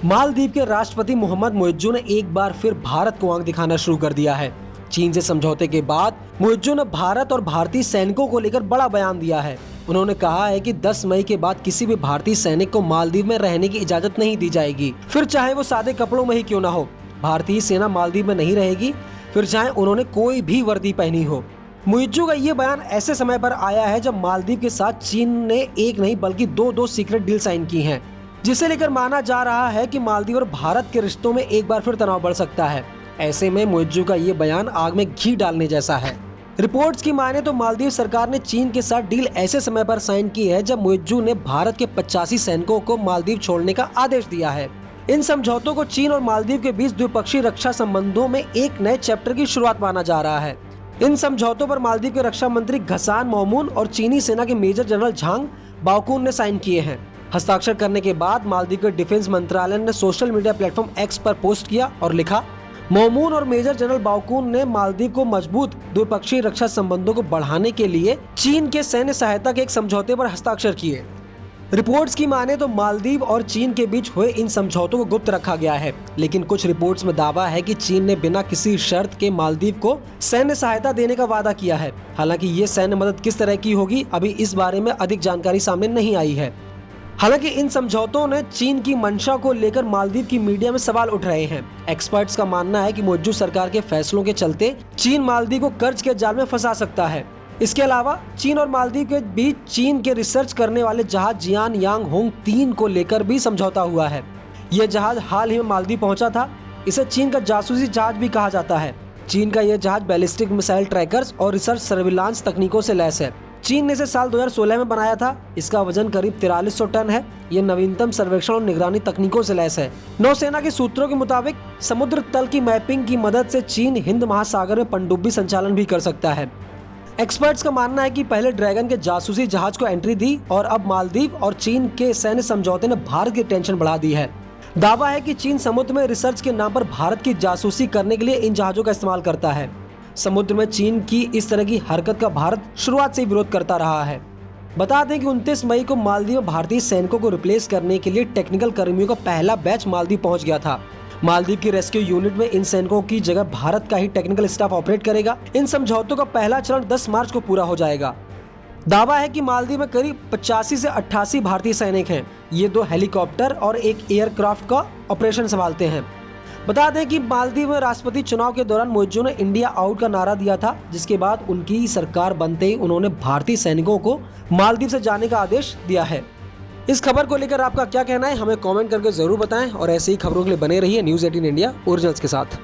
मालदीव के राष्ट्रपति मोहम्मद मुइज्जो ने एक बार फिर भारत को आंख दिखाना शुरू कर दिया है। चीन से समझौते के बाद मुइज्जो ने भारत और भारतीय सैनिकों को लेकर बड़ा बयान दिया है। उन्होंने कहा है कि 10 मई के बाद किसी भी भारतीय सैनिक को मालदीव में रहने की इजाजत नहीं दी जाएगी, फिर चाहे वो सादे कपड़ों में ही क्यों ना हो। भारतीय सेना मालदीव में नहीं रहेगी, फिर चाहे उन्होंने कोई भी वर्दी पहनी हो। मुइज्जो का ये बयान ऐसे समय पर आया है जब मालदीव के साथ चीन ने एक नहीं बल्कि दो सीक्रेट डील साइन की हैं, जिसे लेकर माना जा रहा है कि मालदीव और भारत के रिश्तों में एक बार फिर तनाव बढ़ सकता है। ऐसे में मुइज्जो का ये बयान आग में घी डालने जैसा है। रिपोर्ट्स की माने तो मालदीव सरकार ने चीन के साथ डील ऐसे समय पर साइन की है जब मुइज्जो ने भारत के 85 सैनिकों को मालदीव छोड़ने का आदेश दिया है। इन समझौतों को चीन और मालदीव के बीच द्विपक्षीय रक्षा संबंधों में एक नए चैप्टर की शुरुआत माना जा रहा है। इन समझौतों पर मालदीव के रक्षा मंत्री घसान मोमून और चीनी सेना के मेजर जनरल झांग बाओकुन ने साइन किए हैं। हस्ताक्षर करने के बाद मालदीव के डिफेंस मंत्रालय ने सोशल मीडिया प्लेटफॉर्म एक्स पर पोस्ट किया और लिखा, मोमून और मेजर जनरल बाओकुन ने मालदीव को मजबूत द्विपक्षीय रक्षा संबंधों को बढ़ाने के लिए चीन के सैन्य सहायता के एक समझौते पर हस्ताक्षर किए। रिपोर्ट्स की माने तो मालदीव और चीन के बीच हुए इन समझौतों को गुप्त रखा गया है, लेकिन कुछ रिपोर्ट्स में दावा है कि चीन ने बिना किसी शर्त के मालदीव को सैन्य सहायता देने का वादा किया है। हालांकि ये सैन्य मदद किस तरह की होगी, अभी इस बारे में अधिक जानकारी सामने नहीं आई है। हालांकि इन समझौतों ने चीन की मंशा को लेकर मालदीव की मीडिया में सवाल उठ रहे हैं। एक्सपर्ट्स का मानना है कि मुइज्जो सरकार के फैसलों के चलते चीन मालदीव को कर्ज के जाल में फंसा सकता है। इसके अलावा चीन और मालदीव के बीच चीन के रिसर्च करने वाले जहाज जियान यांग होंग 3 को लेकर भी समझौता हुआ है। यह जहाज हाल ही में मालदीव पहुंचा था। इसे चीन का जासूसी जहाज भी कहा जाता है। चीन का यह जहाज बैलिस्टिक मिसाइल ट्रैकर्स और रिसर्च सर्विलांस तकनीकों से लैस है। चीन ने इसे साल 2016 में बनाया था। इसका वजन करीब 4300 टन है। ये नवीनतम सर्वेक्षण और निगरानी तकनीकों से लैस है। नौसेना के सूत्रों के मुताबिक समुद्र तल की मैपिंग की मदद से चीन हिंद महासागर में पनडुब्बी संचालन भी कर सकता है। एक्सपर्ट्स का मानना है कि पहले ड्रैगन के जासूसी जहाज को एंट्री दी और अब मालदीव और चीन के सैन्य समझौते ने भारत की टेंशन बढ़ा दी है। दावा है कि चीन समुद्र में रिसर्च के नाम पर भारत की जासूसी करने के लिए इन जहाजों का इस्तेमाल करता है। समुद्र में चीन की इस तरह की हरकत का भारत शुरुआत से ही विरोध करता रहा है। बता दें कि 29 मई को मालदीव में भारतीय सैनिकों को रिप्लेस करने के लिए टेक्निकल कर्मियों का पहला बैच मालदीव पहुंच गया था। मालदीव की रेस्क्यू यूनिट में इन सैनिकों की जगह भारत का ही टेक्निकल स्टाफ ऑपरेट करेगा। इन समझौतों का पहला चरण 10 मार्च को पूरा हो जाएगा। दावा है कि मालदीव में करीब 85 से 88 भारतीय सैनिक हैं। ये 2 हेलीकॉप्टर और एक एयरक्राफ्ट का ऑपरेशन संभालते हैं। बता दें कि मालदीव में राष्ट्रपति चुनाव के दौरान मुइज्जो ने इंडिया आउट का नारा दिया था, जिसके बाद उनकी सरकार बनते ही उन्होंने भारतीय सैनिकों को मालदीव से जाने का आदेश दिया है। इस खबर को लेकर आपका क्या कहना है, हमें कमेंट करके जरूर बताएं और ऐसे ही खबरों के लिए बने रहिए न्यूज़ 18 इंडिया ओरिजिनल्स के साथ।